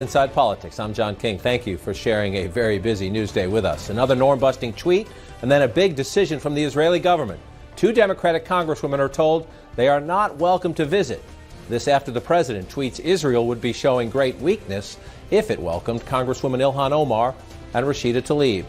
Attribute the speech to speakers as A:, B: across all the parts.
A: Inside Politics. I'm John King. Thank you for sharing a very busy news day with us. Another norm-busting tweet and then a big decision from the Israeli government. Two Democratic congresswomen are told they are not welcome to visit. This after the president tweets Israel would be showing great weakness if it welcomed Congresswoman Ilhan Omar and Rashida Tlaib.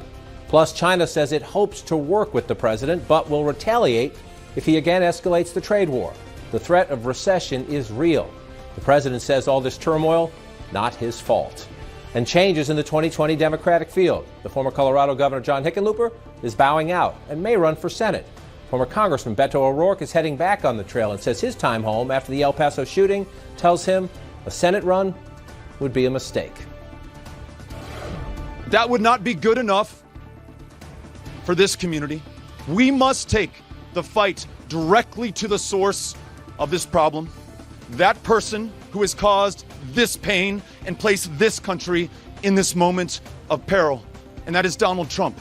A: Plus, China says it hopes to work with the president but will retaliate if he again escalates the trade war. The threat of recession is real. The president says all this turmoil not his fault. And changes in the 2020 Democratic field. The former Colorado Governor John Hickenlooper is bowing out and may run for Senate. Former Congressman Beto Rourke is heading back on the trail and says his time home after the El Paso shooting tells him a Senate run would be a mistake.
B: That would not be good enough for this community. We must take the fight directly to the source of this problem. That person who has caused this pain and placed this country in this moment of peril, and that is Donald Trump.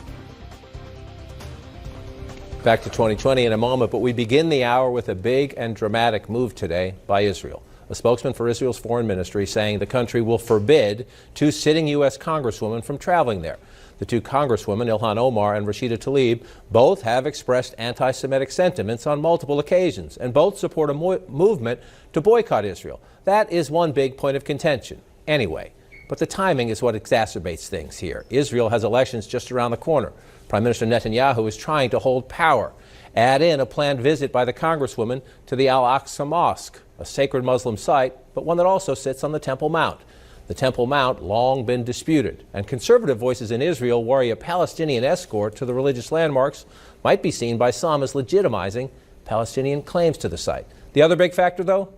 A: Back to 2020 in a moment, but we begin the hour with a big and dramatic move today by Israel. A spokesman for Israel's foreign ministry saying the country will forbid two sitting U.S. congresswomen from traveling there. The two congresswomen, Ilhan Omar and Rashida Tlaib, both have expressed anti-Semitic sentiments on multiple occasions, and both support a movement to boycott Israel. That is one big point of contention. Anyway, but the timing is what exacerbates things here. Israel has elections just around the corner. Prime Minister Netanyahu is trying to hold power. Add in a planned visit by the congresswoman to the Al-Aqsa Mosque, a sacred Muslim site, but one that also sits on the Temple Mount. The Temple Mount long been disputed, and conservative voices in Israel worry a Palestinian escort to the religious landmarks might be seen by some as legitimizing Palestinian claims to the site. The other big factor, though,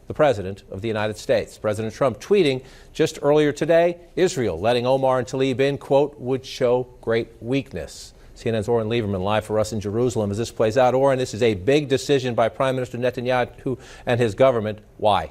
A: the President of the United States. President Trump tweeting just earlier today, Israel letting Omar and Tlaib in, quote, would show great weakness. CNN's Oren Lieberman live for us in Jerusalem as this plays out. Oren, this is a big decision by Prime Minister Netanyahu and his government. Why?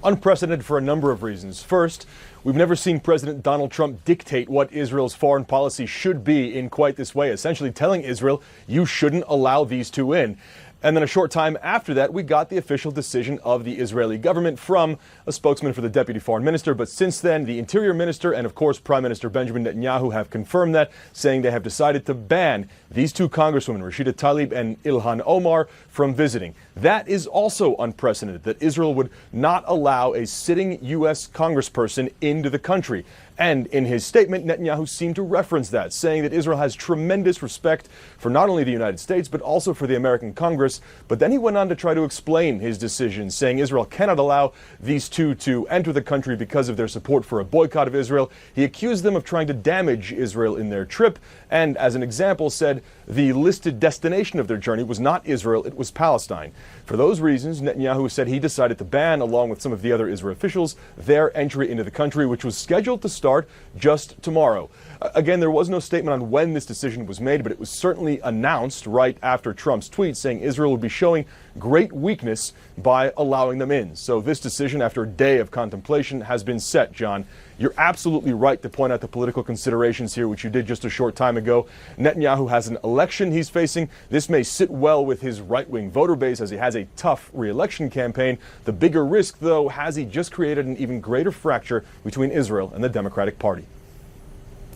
C: Unprecedented for a number of reasons. First, we've never seen President Donald Trump dictate what Israel's foreign policy should be in quite this way, essentially telling Israel, you shouldn't allow these two in. And then a short time after that, we got the official decision of the Israeli government from a spokesman for the deputy foreign minister. But since then, the interior minister and, of course, Prime Minister Benjamin Netanyahu have confirmed that, saying they have decided to ban these two congresswomen, Rashida Tlaib and Ilhan Omar, from visiting. That is also unprecedented, that Israel would not allow a sitting U.S. congressperson into the country. And in his statement, Netanyahu seemed to reference that, saying that Israel has tremendous respect for not only the United States, but also for the American Congress. But then he went on to try to explain his decision, saying Israel cannot allow these two to enter the country because of their support for a boycott of Israel. He accused them of trying to damage Israel in their trip, and as an example said the listed destination of their journey was not Israel, it was Palestine. For those reasons, Netanyahu said he decided to ban, along with some of the other Israel officials, their entry into the country, which was scheduled to start just tomorrow. Again, there was no statement on when this decision was made, but it was certainly announced right after Trump's tweet saying Israel would be showing great weakness by allowing them in. So this decision, after a day of contemplation, has been set, John. You're absolutely right to point out the political considerations here, which you did just a short time ago. Netanyahu has an election he's facing. This may sit well with his right-wing voter base as he has a tough re-election campaign. The bigger risk, though, has he just created an even greater fracture between Israel and the Democratic Party.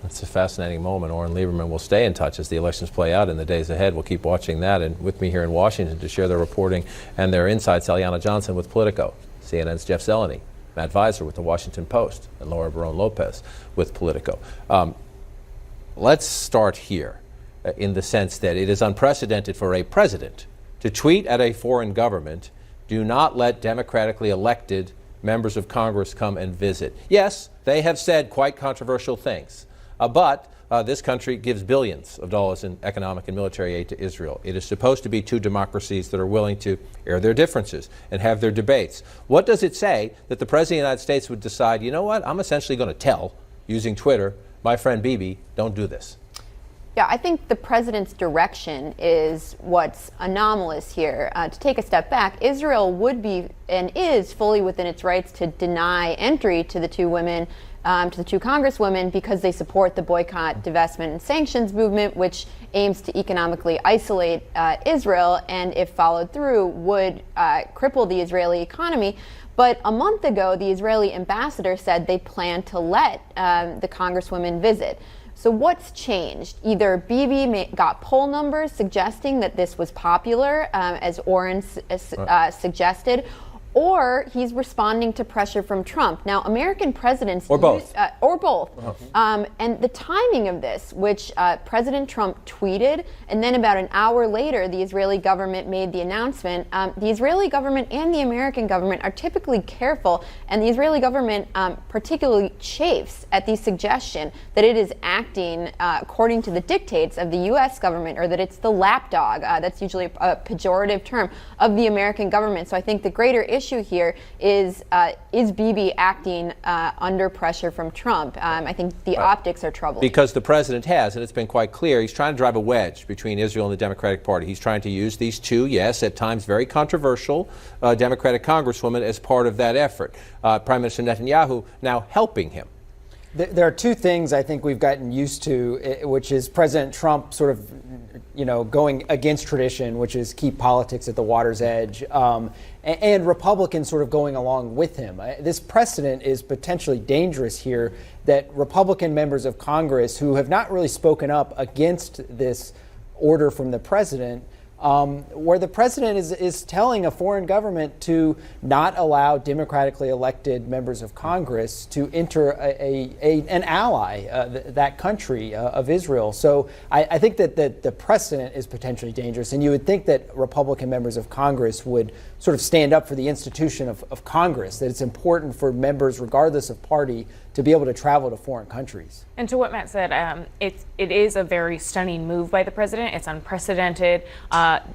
A: That's a fascinating moment. Oren Lieberman will stay in touch as the elections play out in the days ahead. We'll keep watching that. And with me here in Washington to share their reporting and their insights, Eliana Johnson with Politico, CNN's Jeff Zeleny, Matt Visor with the Washington Post, and Laura Barone-Lopez with Politico. Let's start here in the sense that it is unprecedented for a president to tweet at a foreign government, do not let democratically elected members of Congress come and visit. Yes, they have said quite controversial things. But this country gives billions of dollars in economic and military aid to Israel. It is supposed to be two democracies that are willing to air their differences and have their debates. What does it say that the President of the United States would decide, you know what, I'm essentially going to tell, using Twitter, my friend Bibi, don't do this?
D: Yeah, I think the president's direction is what's anomalous here. To take a step back, Israel would be and is fully within its rights to deny entry to the two women to the two congresswomen because they support the boycott, divestment, and sanctions movement, which aims to economically isolate Israel and, if followed through, would cripple the Israeli economy. But a month ago, the Israeli ambassador said they plan to let the congresswomen visit. So what's changed? Either Bibi got poll numbers suggesting that this was popular, as Oren suggested, or he's responding to pressure from Trump. Now, American presidents...
A: Or both.
D: Or both. And the timing of this, which President Trump tweeted, and then about an hour later, the Israeli government made the announcement. The Israeli government and the American government are typically careful, and the Israeli government particularly chafes at the suggestion that it is acting according to the dictates of the U.S. government, or that it's the lapdog, that's usually a pejorative term, of the American government. So I think the greater issue here is Bibi acting under pressure from Trump? I think the optics are troubling.
A: Because the president has, and it's been quite clear, he's trying to drive a wedge between Israel and the Democratic Party. He's trying to use these two, yes, at times very controversial Democratic congresswomen as part of that effort. Prime Minister Netanyahu now helping him.
E: There are two things I think we've gotten used to, which is President Trump sort of, going against tradition, which is keep politics at the water's edge, and Republicans sort of going along with him. This precedent is potentially dangerous here, that Republican members of Congress who have not really spoken up against this order from the president, where the president is telling a foreign government to not allow democratically elected members of Congress to enter an ally, that country of Israel. So I think that the precedent is potentially dangerous, and you would think that Republican members of Congress would sort of stand up for the institution of Congress, that it's important for members, regardless of party, to be able to travel to foreign countries.
F: And to what Matt said, it is a very stunning move by the president. It's unprecedented.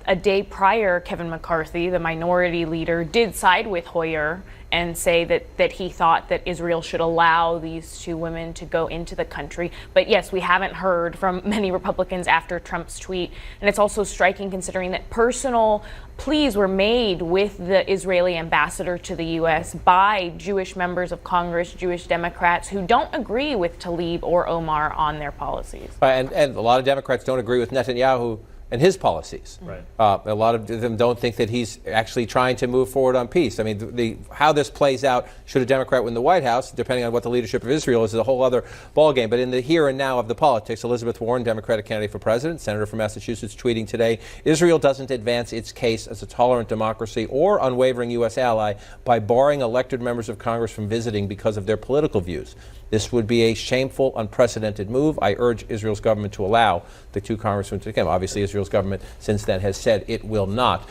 F: A day prior, Kevin McCarthy, the minority leader, did side with Hoyer and say that he thought that Israel should allow these two women to go into the country. But yes, we haven't heard from many Republicans after Trump's tweet. And it's also striking considering that personal pleas were made with the Israeli ambassador to the U.S. by Jewish members of Congress, Jewish Democrats who don't agree with Tlaib or Omar on their policies.
A: And a lot of Democrats don't agree with Netanyahu and his policies.
C: Right.
A: A lot of them don't think that he's actually trying to move forward on peace. I mean, how this plays out, should a Democrat win the White House, depending on what the leadership of Israel is a whole other ballgame. But in the here and now of the politics, Elizabeth Warren, Democratic candidate for president, senator from Massachusetts, tweeting today, Israel doesn't advance its case as a tolerant democracy or unwavering U.S. ally by barring elected members of Congress from visiting because of their political views. This would be a shameful, unprecedented move. I urge Israel's government to allow the two congressmen to come. Obviously, Israel's government since then has said it will not.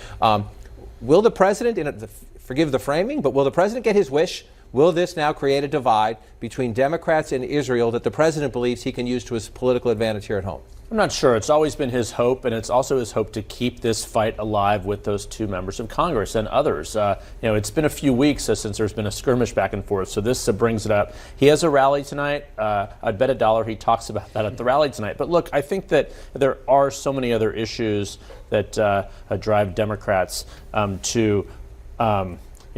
A: Will the president, forgive the framing, but will the president get his wish? Will this now create a divide between Democrats and Israel that the president believes he can use to his political advantage here at home?
G: I'm not sure. It's always been his hope, and it's also his hope to keep this fight alive with those two members of Congress and others. It's been a few weeks since there's been a skirmish back and forth, so this brings it up. He has a rally tonight. I'd bet $1 he talks about that at the rally tonight. But look, I think that there are so many other issues that drive Democrats to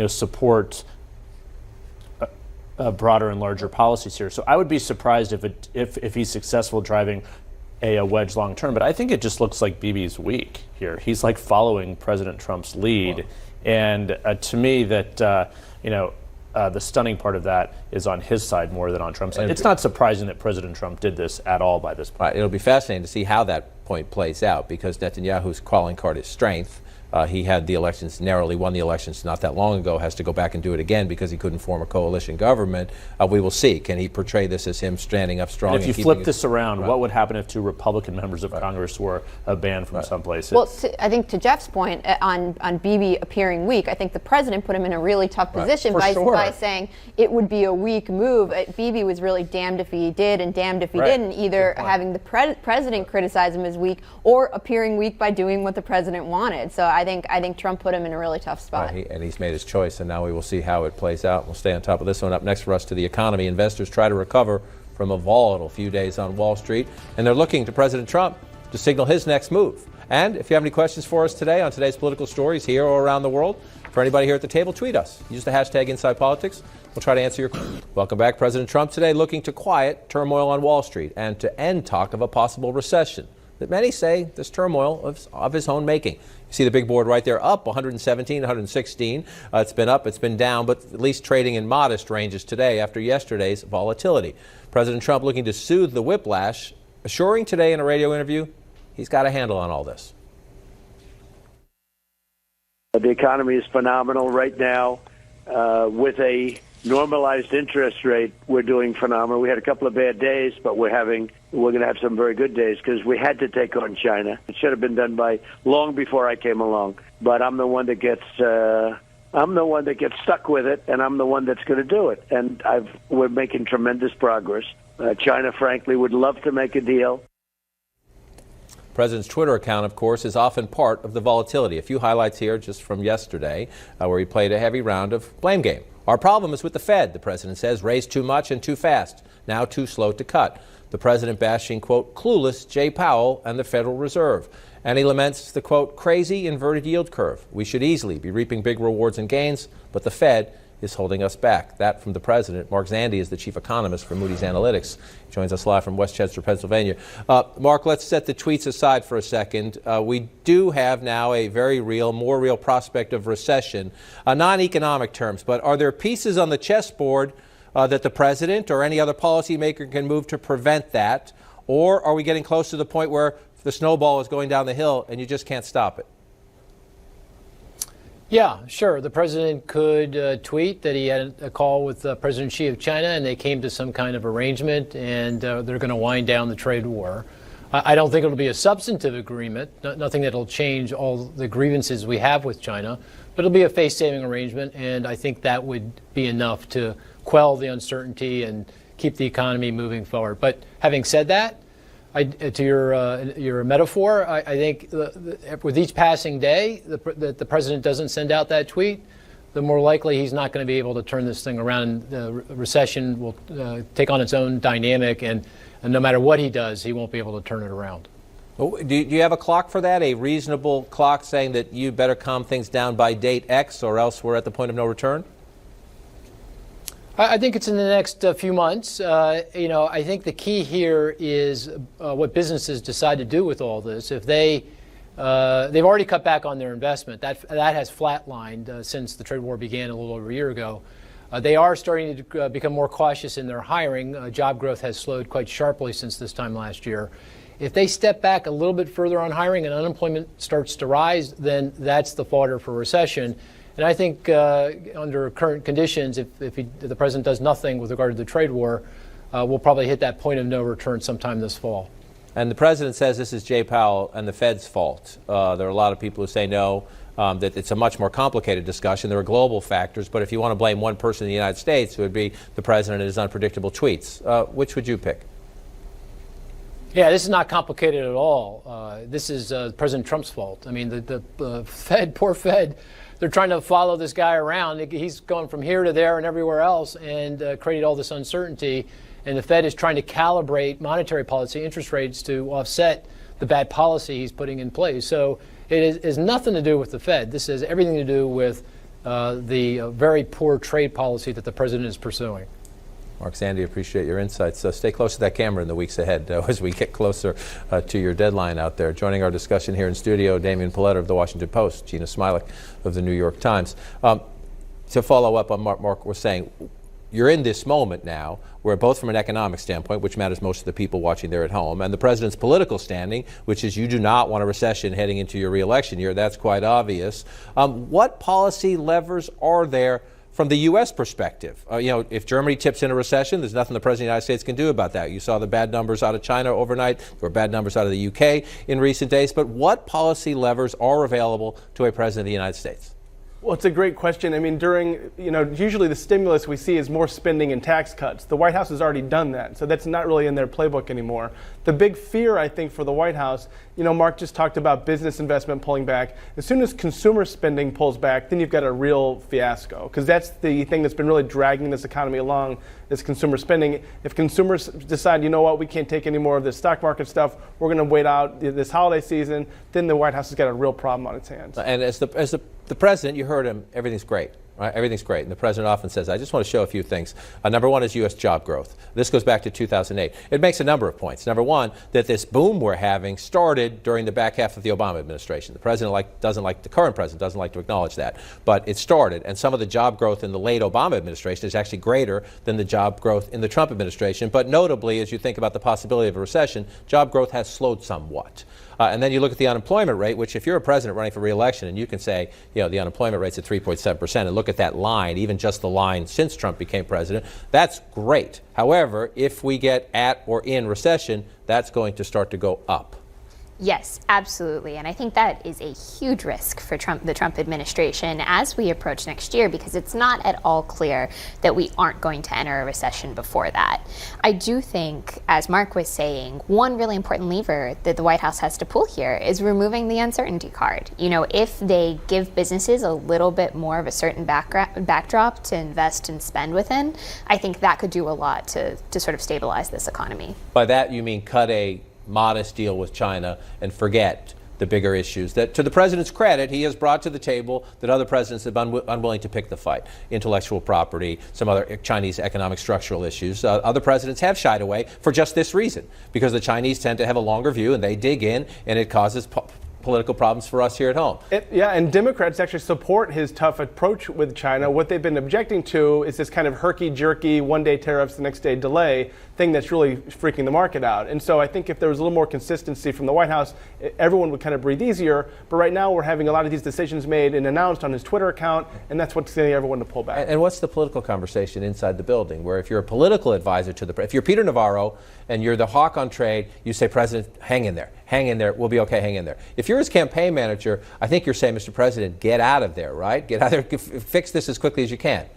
G: support broader and larger policies here. So I would be surprised if he's successful driving a wedge long term, but I think it just looks like Bibi's weak here. He's like following President Trump's lead, and to me, that the stunning part of that is on his side more than on Trump's side. It's not surprising that President Trump did this at all by this point.
A: It'll be fascinating to see how that point plays out, because Netanyahu's calling card is strength. He had the elections, narrowly won the elections not that long ago, has to go back and do it again because he couldn't form a coalition government. We will see. Can he portray this as him standing up strong?
G: And if you flip this around, what would happen if two Republican members of Congress were banned from some places?
D: Well, I think to Jeff's point on Bibi appearing weak, I think the president put him in a really tough position by saying it would be a weak move. Bibi was really damned if he did and damned if he didn't, either having the president criticize him as weak or appearing weak by doing what the president wanted. So I think Trump put him in a really tough spot.
A: And he's made his choice, and now we will see how it plays out. We'll stay on top of this one. Up next for us, to the economy. Investors try to recover from a volatile few days on Wall Street, and they're looking to President Trump to signal his next move. And if you have any questions for us today on today's political stories here or around the world, for anybody here at the table, tweet us. Use the hashtag InsidePolitics. We'll try to answer your questions. Welcome back. President Trump today looking to quiet turmoil on Wall Street and to end talk of a possible recession. that many say this turmoil of his own making. You see the big board right there, up 117, 116. It's been up, it's been down, but at least trading in modest ranges today after yesterday's volatility. President Trump looking to soothe the whiplash, assuring today in a radio interview he's got a handle on all this.
H: The economy is phenomenal right now. With a normalized interest rate, we're doing phenomenal. We had a couple of bad days, but we're going to have some very good days because we had to take on China. It should have been done by long before I came along. But I'm the one that gets stuck with it, and I'm the one that's going to do it. And we're making tremendous progress. China, frankly, would love to make a deal.
A: The president's Twitter account, of course, is often part of the volatility. A few highlights here just from yesterday, where he played a heavy round of blame game. Our problem is with the Fed, the president says, raised too much and too fast, now too slow to cut. The president bashing, quote, clueless Jay Powell and the Federal Reserve. And he laments the, quote, crazy inverted yield curve. We should easily be reaping big rewards and gains, but the Fed is holding us back. That from the president. Mark Zandi is the chief economist for Moody's Analytics. He joins us live from Westchester, Pennsylvania. Mark, let's set the tweets aside for a second. We do have now a very real, more real prospect of recession, non-economic terms, but are there pieces on the chessboard that the president or any other policymaker can move to prevent that? Or are we getting close to the point where the snowball is going down the hill and you just can't stop it?
I: Yeah, sure. The president could tweet that he had a call with President Xi of China and they came to some kind of arrangement and they're going to wind down the trade war. I don't think it'll be a substantive agreement, nothing that'll change all the grievances we have with China, but it'll be a face-saving arrangement, and I think that would be enough to quell the uncertainty and keep the economy moving forward. But having said that, to your metaphor, I think with each passing day that the president doesn't send out that tweet, the more likely he's not going to be able to turn this thing around, and the recession will take on its own dynamic, and no matter what he does, he won't be able to turn it around.
A: Do you have a clock for that, a reasonable clock saying that you better calm things down by date X or else we're at the point of no return?
I: I think it's in the next few months. I think the key here is what businesses decide to do with all this. If they've already cut back on their investment, that has flatlined since the trade war began a little over a year ago. They are starting to become more cautious in their hiring. Job growth has slowed quite sharply since this time last year. If they step back a little bit further on hiring and unemployment starts to rise, then that's the fodder for recession. And I think under current conditions, if the president does nothing with regard to the trade war, we'll probably hit that point of no return sometime this fall.
A: And the president says this is Jay Powell and the Fed's fault. There are a lot of people who say no, that it's a much more complicated discussion. There are global factors, but if you want to blame one person in the United States, it would be the president and his unpredictable tweets. Which would you pick?
I: Yeah, this is not complicated at all. This is President Trump's fault. I mean, the Fed, poor Fed, they're trying to follow this guy around. He's going from here to there and everywhere else and created all this uncertainty. And the Fed is trying to calibrate monetary policy, interest rates, to offset the bad policy he's putting in place. So it has nothing to do with the Fed. This has everything to do with the very poor trade policy that the president is pursuing.
A: Mark Zandi, appreciate your insights. So stay close to that camera in the weeks ahead as we get closer to your deadline out there. Joining our discussion here in studio, Damian Paletta of the Washington Post, Gina Smilik of the New York Times. To follow up on Mark was saying, you're in this moment now where both from an economic standpoint, which matters most to the people watching there at home, and the president's political standing, which is you do not want a recession heading into your re-election year. That's quite obvious. What policy levers are there from the U.S. perspective? If Germany tips in a recession, there's nothing the President of the United States can do about that. You saw the bad numbers out of China overnight. There were bad numbers out of the U.K. in recent days. But what policy levers are available to a President of the United States?
J: Well, it's a great question. I mean, usually the stimulus we see is more spending and tax cuts. The White House has already done that, so that's not really in their playbook anymore. The big fear, I think, for the White House, Mark just talked about business investment pulling back. As soon as consumer spending pulls back, then you've got a real fiasco, because that's the thing that's been really dragging this economy along, is consumer spending. If consumers decide, we can't take any more of this stock market stuff, we're going to wait out this holiday season, then the White House has got a real problem on its hands.
A: And as the president, you heard him, everything's great. right? Everything's great. And the president often says, I just want to show a few things. Number one is U.S. job growth. This goes back to 2008. It makes a number of points. Number one, that this boom we're having started during the back half of the Obama administration. The president the current president doesn't like to acknowledge that, but it started. And some of the job growth in the late Obama administration is actually greater than the job growth in the Trump administration. But notably, as you think about the possibility of a recession, job growth has slowed somewhat. And then you look at the unemployment rate, which if you're a president running for re-election and you can say, the unemployment rate's at 3.7%, and look at that line, even just the line since Trump became president, that's great. However, if we get at or in recession, that's going to start to go up.
K: Yes, absolutely. And I think that is a huge risk for the Trump administration as we approach next year, because it's not at all clear that we aren't going to enter a recession before that. I do think, as Mark was saying, one really important lever that the White House has to pull here is removing the uncertainty card. If they give businesses a little bit more of a certain backdrop to invest and spend within, I think that could do a lot to sort of stabilize this economy.
A: By that, you mean cut a modest deal with China and forget the bigger issues that, to the president's credit, he has brought to the table that other presidents have been unwilling to pick the fight. Intellectual property, some other Chinese economic structural issues. Other presidents have shied away for just this reason, because the Chinese tend to have a longer view and they dig in, and it causes political problems for us here at home.
J: And Democrats actually support his tough approach with China. What they've been objecting to is this kind of herky-jerky, one-day tariffs, the next day delay thing that's really freaking the market out. And so I think if there was a little more consistency from the White House, everyone would kind of breathe easier. But right now we're having a lot of these decisions made and announced on his Twitter account, and that's what's getting everyone to pull back.
A: And what's the political conversation inside the building, where if you're a political advisor to if you're Peter Navarro and you're the hawk on trade, you say, President, hang in there, we'll be okay, hang in there. If you're his campaign manager, I think you're saying, Mr. President, get out of there, right? Get out of there, fix this as quickly as you can.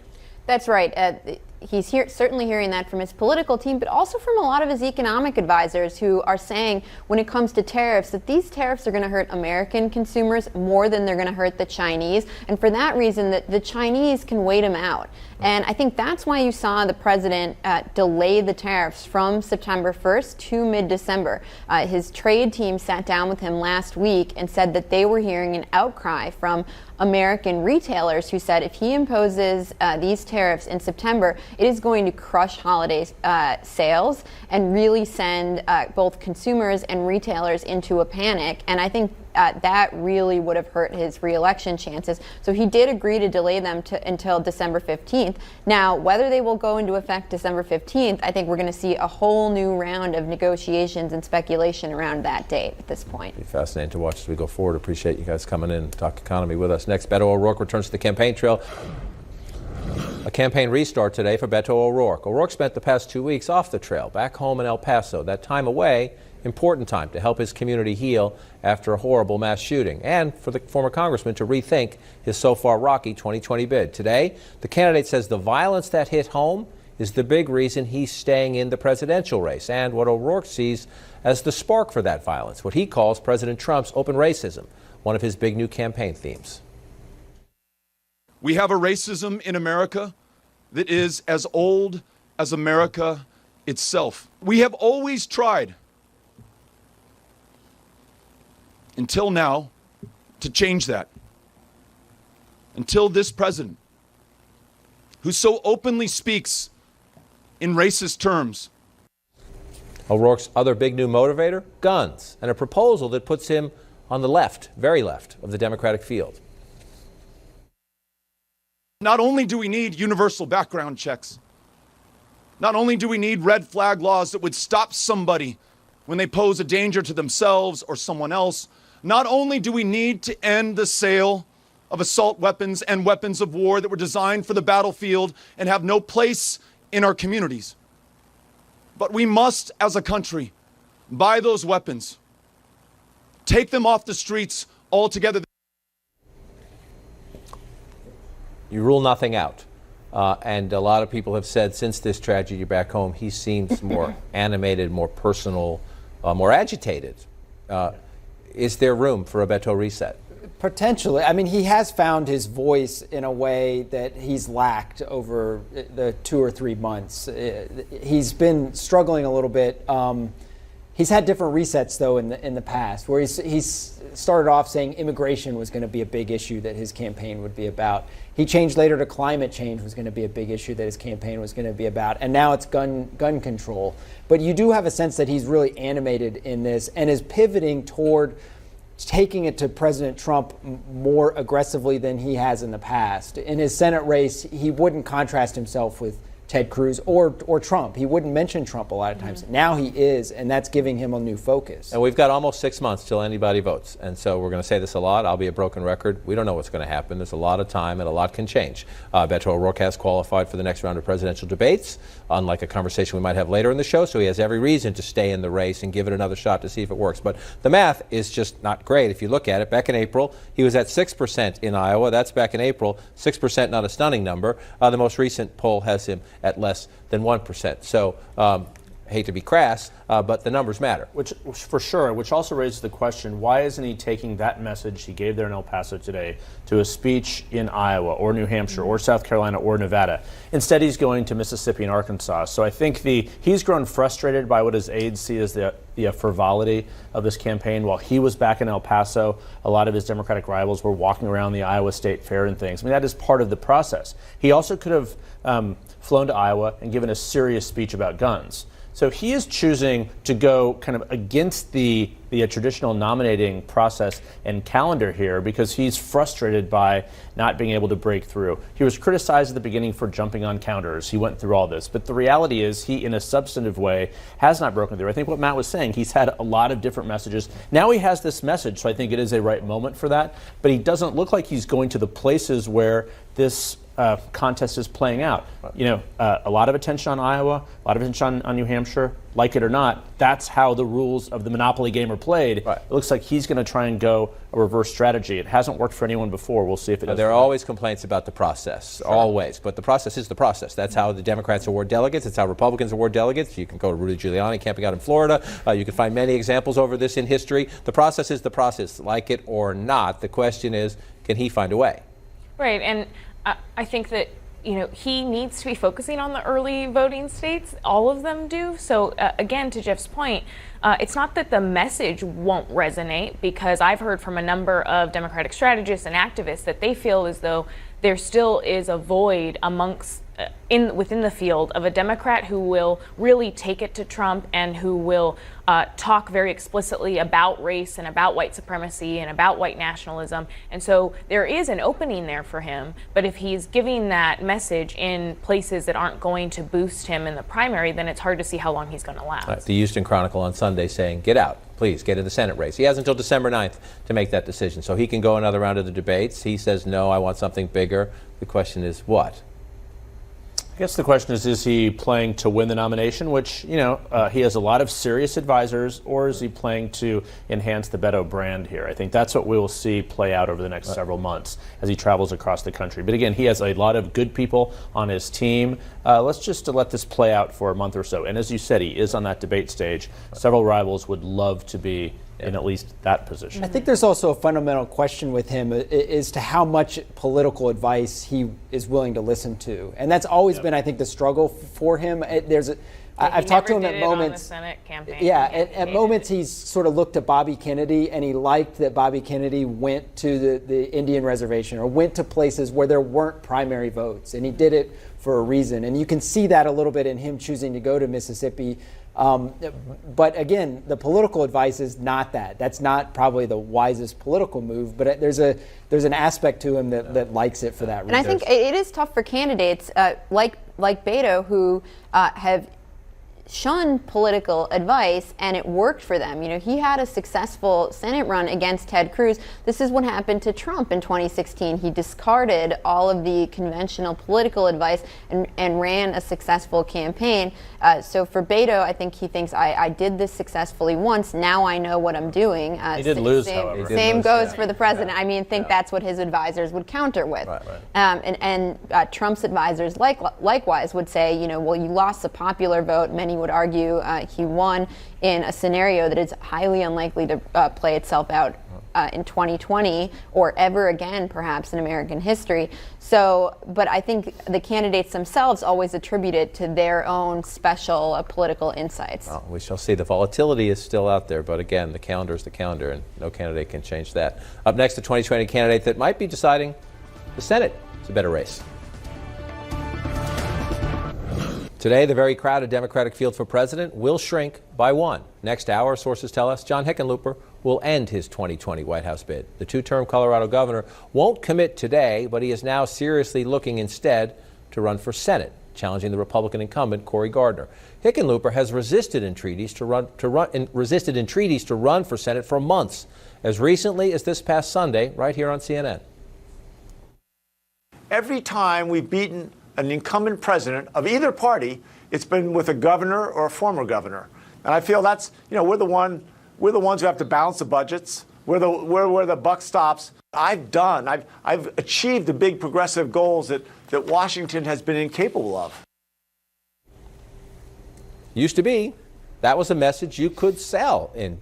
D: That's right. He's certainly hearing that from his political team, but also from a lot of his economic advisors who are saying, when it comes to tariffs, that these tariffs are going to hurt American consumers more than they're going to hurt the Chinese. And for that reason, that the Chinese can wait them out. And I think that's why you saw the president delay the tariffs from September 1st to mid-December. His trade team sat down with him last week and said that they were hearing an outcry from American retailers who said if he imposes these tariffs in September, it is going to crush holiday sales and really send both consumers and retailers into a panic. And I think that really would have hurt his re-election chances. So he did agree to delay them until December 15th. Now, whether they will go into effect December 15th, I think we're going to see a whole new round of negotiations and speculation around that date at this point.
A: It'll be fascinating to watch as we go forward. Appreciate you guys coming in and talk economy with us. Next, Beto O'Rourke returns to the campaign trail. A campaign restart today for Beto O'Rourke. O'Rourke spent the past 2 weeks off the trail, back home in El Paso. That time away, important time to help his community heal after a horrible mass shooting, and for the former congressman to rethink his so far rocky 2020 bid. Today, the candidate says the violence that hit home is the big reason he's staying in the presidential race, and what O'Rourke sees as the spark for that violence, what he calls President Trump's open racism, one of his big new campaign themes.
B: We have a racism in America that is as old as America itself. We have always tried, until now, to change that. Until this president, who so openly speaks in racist terms.
A: O'Rourke's other big new motivator? Guns, and a proposal that puts him on the left, very left, of the Democratic field.
B: Not only do we need universal background checks, not only do we need red flag laws that would stop somebody when they pose a danger to themselves or someone else, not only do we need to end the sale of assault weapons and weapons of war that were designed for the battlefield and have no place in our communities, but we must, as a country, buy those weapons, take them off the streets altogether.
A: You rule nothing out. And a lot of people have said since this tragedy back home, he seems more animated, more personal, more agitated. Is there room for a Beto reset?
E: Potentially. I mean, he has found his voice in a way that he's lacked over the 2 or 3 months. He's been struggling a little bit. He's had different resets, though, in the past, where he's started off saying immigration was going to be a big issue that his campaign would be about. He changed later to climate change was going to be a big issue that his campaign was going to be about, and now it's gun control. But you do have a sense that he's really animated in this and is pivoting toward taking it to President Trump more aggressively than he has in the past. In his Senate race, he wouldn't contrast himself with Ted Cruz or Trump. He wouldn't mention Trump a lot of times. Now he is, and that's giving him a new focus.
A: And we've got almost 6 months till anybody votes. And so we're going to say this a lot. I'll be a broken record. We don't know what's going to happen. There's a lot of time and a lot can change. Beto Rourke has qualified for the next round of presidential debates, unlike a conversation we might have later in the show. So he has every reason to stay in the race and give it another shot to see if it works. But the math is just not great. If you look at it, back in April, he was at 6% in Iowa. That's back in April. 6%, not a stunning number. The most recent poll has him at less than 1%. So, hate to be crass, but the numbers matter.
G: Which for sure, which also raises the question, why isn't he taking that message he gave there in El Paso today to a speech in Iowa or New Hampshire or South Carolina or Nevada? Instead, he's going to Mississippi and Arkansas. So I think he's grown frustrated by what his aides see as the frivolity of this campaign. While he was back in El Paso, a lot of his Democratic rivals were walking around the Iowa State Fair and things. I mean, that is part of the process. He also could have flown to Iowa and given a serious speech about guns. So he is choosing to go kind of against the traditional nominating process and calendar here because he's frustrated by not being able to break through. He was criticized at the beginning for jumping on counters. He went through all this. But the reality is he, in a substantive way, has not broken through. I think what Matt was saying, he's had a lot of different messages. Now he has this message, so I think it is a right moment for that. But he doesn't look like he's going to the places where this contest is playing out. You know, a lot of attention on Iowa, a lot of attention on New Hampshire. Like it or not, that's how the rules of the Monopoly game are played. Right. It looks like he's going to try and go a reverse strategy. It hasn't worked for anyone before. We'll see if it does.
A: There are always complaints about the process, always. But the process is the process. That's how the Democrats award delegates. It's how Republicans award delegates. You can go to Rudy Giuliani camping out in Florida. You can find many examples over this in history. The process is the process, like it or not. The question is, can he find a way?
F: Right, and I think that he needs to be focusing on the early voting states. All of them do. So again, to Jeff's point, it's not that the message won't resonate, because I've heard from a number of Democratic strategists and activists that they feel as though there still is a void amongst within the field of a Democrat who will really take it to Trump and who will talk very explicitly about race and about white supremacy and about white nationalism. And so there is an opening there for him. But if he's giving that message in places that aren't going to boost him in the primary, then it's hard to see how long he's going to last.
A: The Houston Chronicle on Sunday saying, get out. Please get in the Senate race. He has until December 9th to make that decision. So he can go another round of the debates. He says, no, I want something bigger. The question is what?
G: I guess the question is he playing to win the nomination, which, he has a lot of serious advisors, or is he playing to enhance the Beto brand here? I think that's what we will see play out over the next several months as he travels across the country. But again, he has a lot of good people on his team. Let's just let this play out for a month or so. And as you said, he is on that debate stage. Several rivals would love to be in at least that position.
E: I think there's also a fundamental question with him as to how much political advice he is willing to listen to. And that's always been, I think, the struggle for him. I've talked to him at moments.
F: On the Senate campaign.
E: Yeah, at moments he's sort of looked to Bobby Kennedy, and he liked that Bobby Kennedy went to the Indian reservation or went to places where there weren't primary votes, and he did it for a reason. And you can see that a little bit in him choosing to go to Mississippi. But again, the political advice is not that. That's not probably the wisest political move, but there's an aspect to him that likes it for that reason.
D: And I think it is tough for candidates like Beto who have shunned political advice, and it worked for them. He had a successful Senate run against Ted Cruz. This is what happened to Trump in 2016. He discarded all of the conventional political advice and ran a successful campaign. So for Beto, I think he thinks, I did this successfully once, now I know what I'm doing.
G: He did lose, however.
D: Same goes for the president. I think that's what his advisors would counter with.
A: Right.
D: And Trump's advisors likewise would say, well, you lost the popular vote. Many would argue he won in a scenario that is highly unlikely to play itself out in 2020 or ever again, perhaps in American history. So, but I think the candidates themselves always attribute it to their own special political insights.
A: Well, we shall see. The volatility is still out there, but again, the calendar is the calendar, and no candidate can change that. Up next, the 2020 candidate that might be deciding the Senate. It's a better race. Today, the very crowded Democratic field for president will shrink by one. Next hour, sources tell us John Hickenlooper will end his 2020 White House bid. The two-term Colorado governor won't commit today, but he is now seriously looking instead to run for Senate, challenging the Republican incumbent Cory Gardner. Hickenlooper has resisted entreaties to run for Senate for months, as recently as this past Sunday, right here on CNN.
L: Every time we've beaten an incumbent president of either party, it's been with a governor or a former governor. And I feel that's, we're the ones who have to balance the budgets. We're where the buck stops. I've achieved the big progressive goals that Washington has been incapable of.
A: Used to be, that was a message you could sell in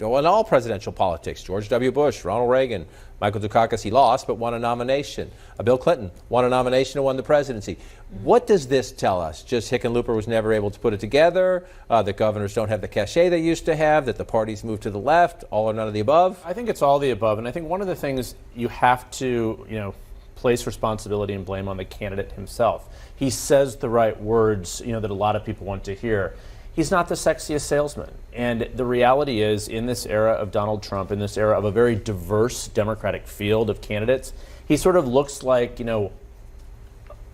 A: all presidential politics. George W. Bush, Ronald Reagan, Michael Dukakis, he lost but won a nomination. Bill Clinton won a nomination and won the presidency. What does this tell us? Just Hickenlooper was never able to put it together, that governors don't have the cachet they used to have, that the parties moved to the left, all or none of the above?
G: I think it's all the above, and I think one of the things you have to, place responsibility and blame on the candidate himself. He says the right words, that a lot of people want to hear. He's not the sexiest salesman. And the reality is, in this era of Donald Trump, in this era of a very diverse Democratic field of candidates, he sort of looks like,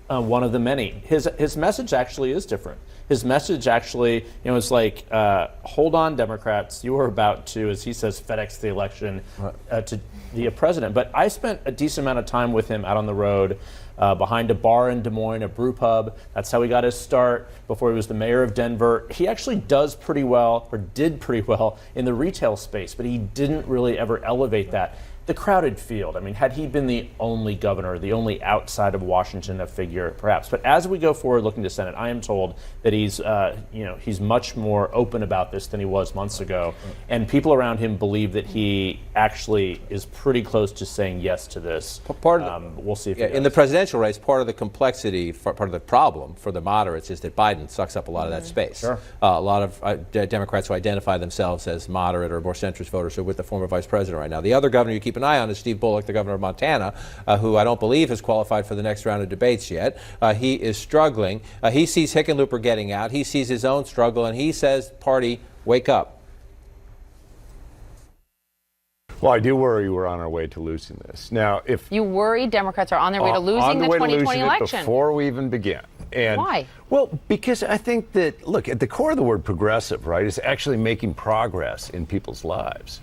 G: one of the many. His message actually is different. His message actually, is like, hold on, Democrats, you are about to, as he says, FedEx the election to be a president. But I spent a decent amount of time with him out on the road, behind a bar in Des Moines, a brew pub. That's how he got his start before he was the mayor of Denver. He actually does pretty well, or did pretty well, in the retail space, but he didn't really ever elevate that. The crowded field, had he been the only governor, the only outside of Washington a figure, perhaps. But as we go forward looking to Senate, I am told that he's much more open about this than he was months ago. And people around him believe that he actually is pretty close to saying yes to this. We'll see if he does.
A: In the presidential race, part of the complexity, part of the problem for the moderates is that Biden sucks up a lot of that space.
G: Sure.
A: A lot of Democrats who identify themselves as moderate or more centrist voters are with the former vice president right now. The other governor you keep an eye on is Steve Bullock, the governor of Montana, who I don't believe has qualified for the next round of debates yet. He is struggling. He sees Hickenlooper getting out. He sees his own struggle, and he says, party, wake up.
M: Well, I do worry we're on our way to losing this. Now, if
N: you worry Democrats are on their way to losing the 2020 election
M: before we even begin. And
N: why?
M: Well, because I think that, look, at the core of the word progressive, right, is actually making progress in people's lives.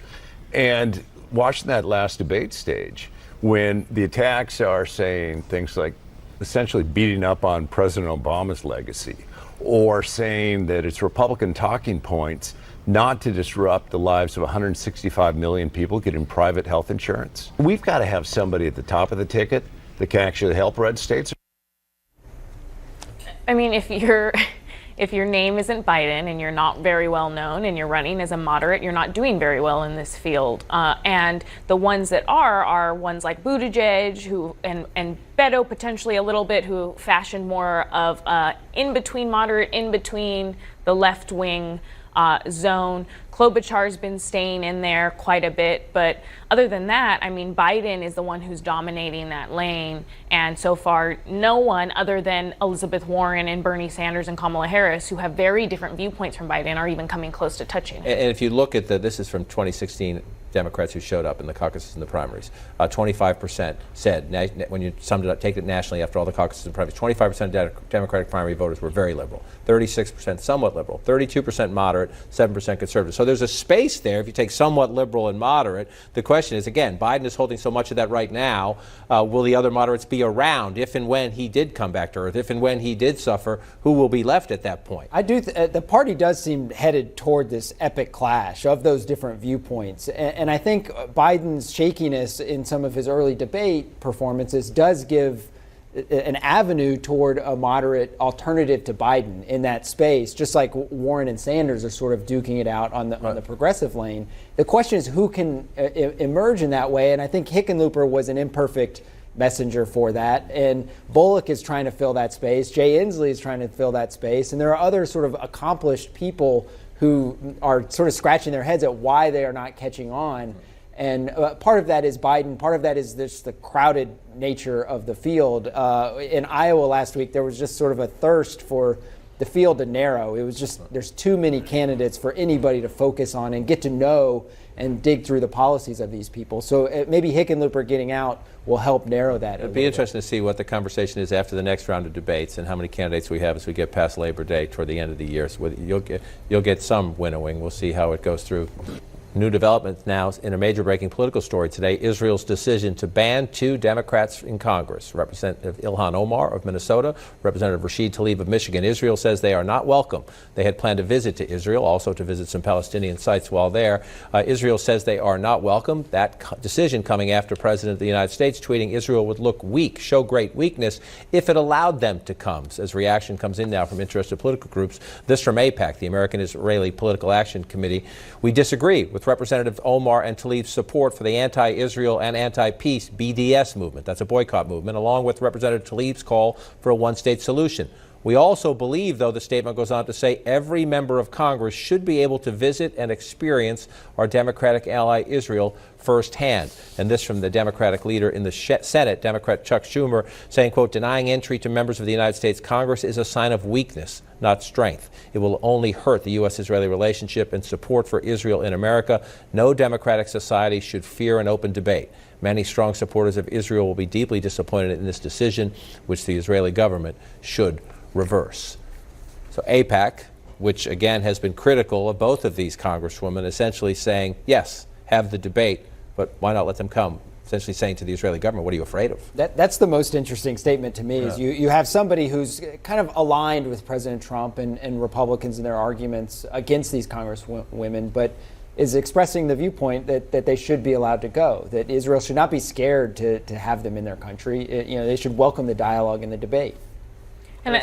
M: And watching that last debate stage, when the attacks are saying things like essentially beating up on President Obama's legacy, or saying that it's Republican talking points not to disrupt the lives of 165 million people getting private health insurance. We've got to have somebody at the top of the ticket that can actually help red states.
F: If your name isn't Biden and you're not very well known and you're running as a moderate, you're not doing very well in this field. And the ones that are ones like Buttigieg, and Beto potentially a little bit, who fashioned more of in-between moderate, in-between the left-wing zone. Klobuchar's been staying in there quite a bit, but other than that, Biden is the one who's dominating that lane, and so far no one other than Elizabeth Warren and Bernie Sanders and Kamala Harris, who have very different viewpoints from Biden, are even coming close to touching him.
A: And if you look at this is from 2016 Democrats who showed up in the caucuses and the primaries. 25% said, when you summed it up, take it nationally after all the caucuses and primaries, 25% of Democratic primary voters were very liberal, 36% somewhat liberal, 32% moderate, 7% conservative. So there's a space there if you take somewhat liberal and moderate. The question is, again, Biden is holding so much of that right now. Will the other moderates be around if and when he did come back to earth, if and when he did suffer? Who will be left at that point?
E: I do. The party does seem headed toward this epic clash of those different viewpoints. And I think Biden's shakiness in some of his early debate performances does give an avenue toward a moderate alternative to Biden in that space, just like Warren and Sanders are sort of duking it out on the progressive lane. The question is who can emerge in that way, and I think Hickenlooper was an imperfect messenger for that, and Bullock is trying to fill that space. Jay Inslee is trying to fill that space, and there are other sort of accomplished people who are sort of scratching their heads at why they are not catching on. And part of that is Biden. Part of that is just the crowded nature of the field. In Iowa last week, there was just sort of a thirst for the field to narrow. It was just, there's too many candidates for anybody to focus on and get to know and dig through the policies of these people. So maybe Hickenlooper getting out will help narrow that.
A: It'd be interesting to see what the conversation is after the next round of debates and how many candidates we have as we get past Labor Day toward the end of the year. So you'll get some winnowing. We'll see how it goes through. New developments now in a major breaking political story today. Israel's decision to ban 2 Democrats in Congress, Representative Ilhan Omar of Minnesota, Representative Rashid Tlaib of Michigan. Israel says they are not welcome. They had planned to visit to Israel, also to visit some Palestinian sites while there. Israel says they are not welcome. That decision coming after President of the United States tweeting Israel would look weak, show great weakness if it allowed them to come. As reaction comes in now from interested political groups. This from AIPAC, the American Israeli Political Action Committee. We disagree with Representative Omar and Tlaib's support for the anti-Israel and anti-peace BDS movement. That's a boycott movement, along with Representative Tlaib's call for a one-state solution. We also believe, though, the statement goes on to say every member of Congress should be able to visit and experience our Democratic ally Israel firsthand. And this from the Democratic leader in the Senate, Democrat Chuck Schumer, saying, quote, denying entry to members of the United States Congress is a sign of weakness, not strength. It will only hurt the U.S.-Israeli relationship and support for Israel in America. No democratic society should fear an open debate. Many strong supporters of Israel will be deeply disappointed in this decision, which the Israeli government should reverse. So AIPAC, which again has been critical of both of these congresswomen, essentially saying, yes, have the debate, but why not let them come? Essentially saying to the Israeli government, what are you afraid of?
E: That's the most interesting statement to me, is you have somebody who's kind of aligned with President Trump and Republicans in their arguments against these congresswomen, but is expressing the viewpoint that they should be allowed to go, that Israel should not be scared to have them in their country. They should welcome the dialogue and the debate.
F: And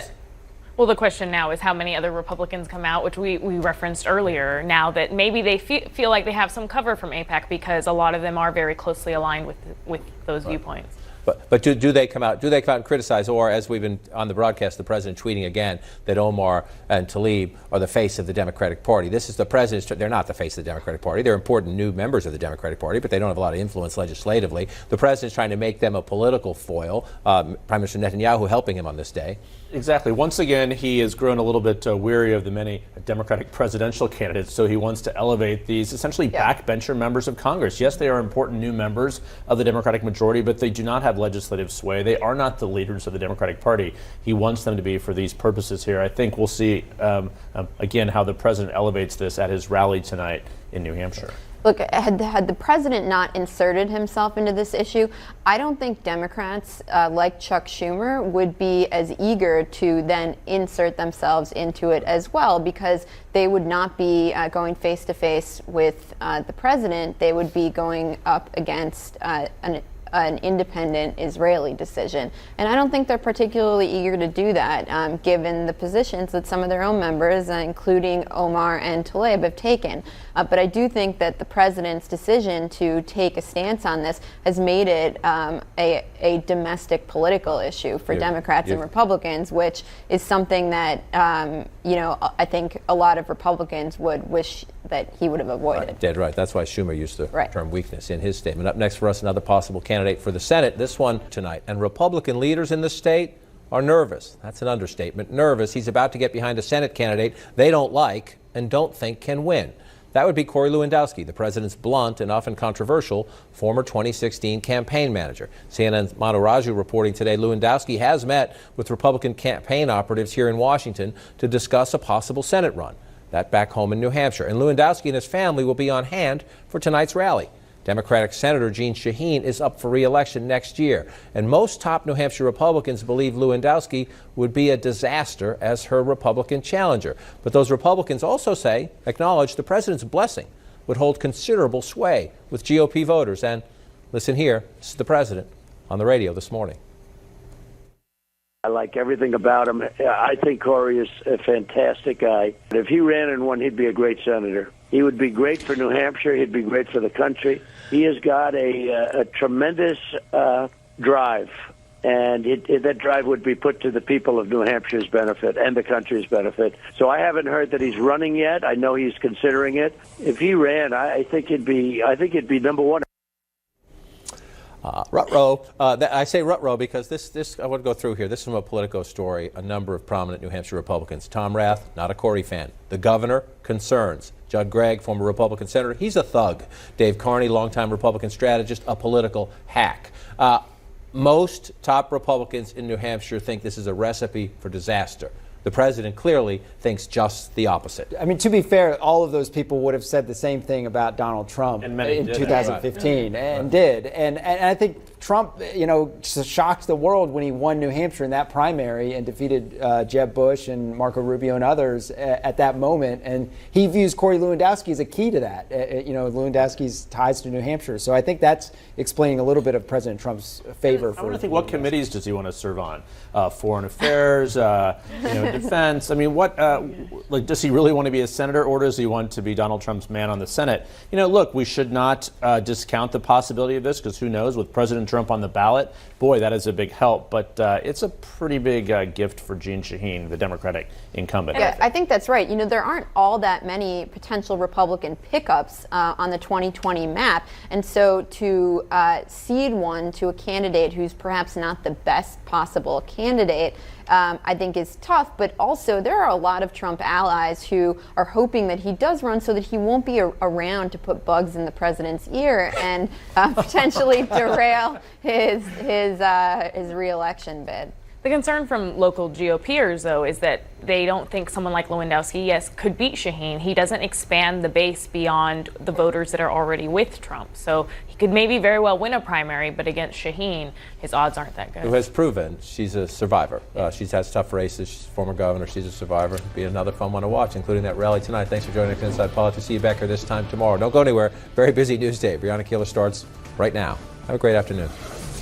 F: well, the question now is how many other Republicans come out, which we referenced earlier, now that maybe they feel like they have some cover from AIPAC because a lot of them are very closely aligned with those viewpoints.
A: But do they come out? Do they come out and criticize, or as we've been on the broadcast, the president tweeting again that Omar and Tlaib are the face of the Democratic Party? This is the president's. They're not the face of the Democratic Party. They're important new members of the Democratic Party, but they don't have a lot of influence legislatively. The president's trying to make them a political foil. Prime Minister Netanyahu helping him on this day.
G: Exactly. Once again, he has grown a little bit weary of the many Democratic presidential candidates, so he wants to elevate these essentially backbencher members of Congress. Yes, they are important new members of the Democratic majority, but they do not have legislative sway. They are not the leaders of the Democratic Party. He wants them to be for these purposes here. I think we'll see, again, how the president elevates this at his rally tonight in New Hampshire.
D: Look, had the president not inserted himself into this issue, I don't think Democrats like Chuck Schumer would be as eager to then insert themselves into it as well, because they would not be going face to face with the president. They would be going up against an independent Israeli decision. And I don't think they're particularly eager to do that, given the positions that some of their own members, including Omar and Tlaib, have taken. But I do think that the president's decision to take a stance on this has made it a domestic political issue for Democrats and Republicans, which is something that, I think a lot of Republicans would wish that he would have avoided.
A: Dead right. That's why Schumer used the term weakness in his statement. Up next for us, another possible candidate for the Senate, this one tonight. And Republican leaders in the state are nervous. That's an understatement. Nervous. He's about to get behind a Senate candidate they don't like and don't think can win. That would be Corey Lewandowski, the president's blunt and often controversial former 2016 campaign manager. CNN's Manu Raju reporting today Lewandowski has met with Republican campaign operatives here in Washington to discuss a possible Senate run. That back home in New Hampshire. And Lewandowski and his family will be on hand for tonight's rally. Democratic Senator Jeanne Shaheen is up for re-election next year, and most top New Hampshire Republicans believe Lewandowski would be a disaster as her Republican challenger. But those Republicans also acknowledge the president's blessing would hold considerable sway with GOP voters. And listen here, this is the president on the radio this morning.
H: I like everything about him. I think Corey is a fantastic guy. If he ran and won, he'd be a great senator. He would be great for New Hampshire. He'd be great for the country. He has got a tremendous drive, and that drive would be put to the people of New Hampshire's benefit and the country's benefit. So I haven't heard that he's running yet. I know he's considering it. If he ran, I think he'd be number one.
A: Rutrow, I say Rutrow because this I want to go through here. This is from a Politico story. A number of prominent New Hampshire Republicans. Tom Rath, not a Corey fan. The governor, concerns. Judd Gregg, former Republican senator, he's a thug. Dave Carney, longtime Republican strategist, a political hack. Most top Republicans in New Hampshire think this is a recipe for disaster. The president clearly thinks just the opposite.
E: I mean, to be fair, all of those people would have said the same thing about Donald Trump
G: in 2015
E: and did. And I think Trump, shocked the world when he won New Hampshire in that primary and defeated Jeb Bush and Marco Rubio and others at that moment. And he views Corey Lewandowski as a key to that, Lewandowski's ties to New Hampshire. So I think that's explaining a little bit of President Trump's favor.
G: I want to think, what committees does he want to serve on? Foreign affairs, defense. I mean, does he really want to be a senator, or does he want to be Donald Trump's man on the Senate? Look, we should not discount the possibility of this, because who knows, with President Trump on the ballot, boy, that is a big help. But it's a pretty big gift for Jeanne Shaheen, the Democratic incumbent.
D: Yeah, I think that's right. There aren't all that many potential Republican pickups on the 2020 map. And so to cede one to a candidate who's perhaps not the best possible candidate, I think is tough. But also there are a lot of Trump allies who are hoping that he does run so that he won't be around to put bugs in the president's ear and potentially derail his re-election bid.
F: The concern from local GOPers, though, is that they don't think someone like Lewandowski, yes, could beat Shaheen. He doesn't expand the base beyond the voters that are already with Trump. So he could maybe very well win a primary, but against Shaheen, his odds aren't that good.
A: Who has proven she's a survivor. She's had tough races. She's a former governor. She's a survivor. It'll be another fun one to watch, including that rally tonight. Thanks for joining us Inside Politics. See you back here this time tomorrow. Don't go anywhere. Very busy news day. Breonna Keeler starts right now. Have a great afternoon.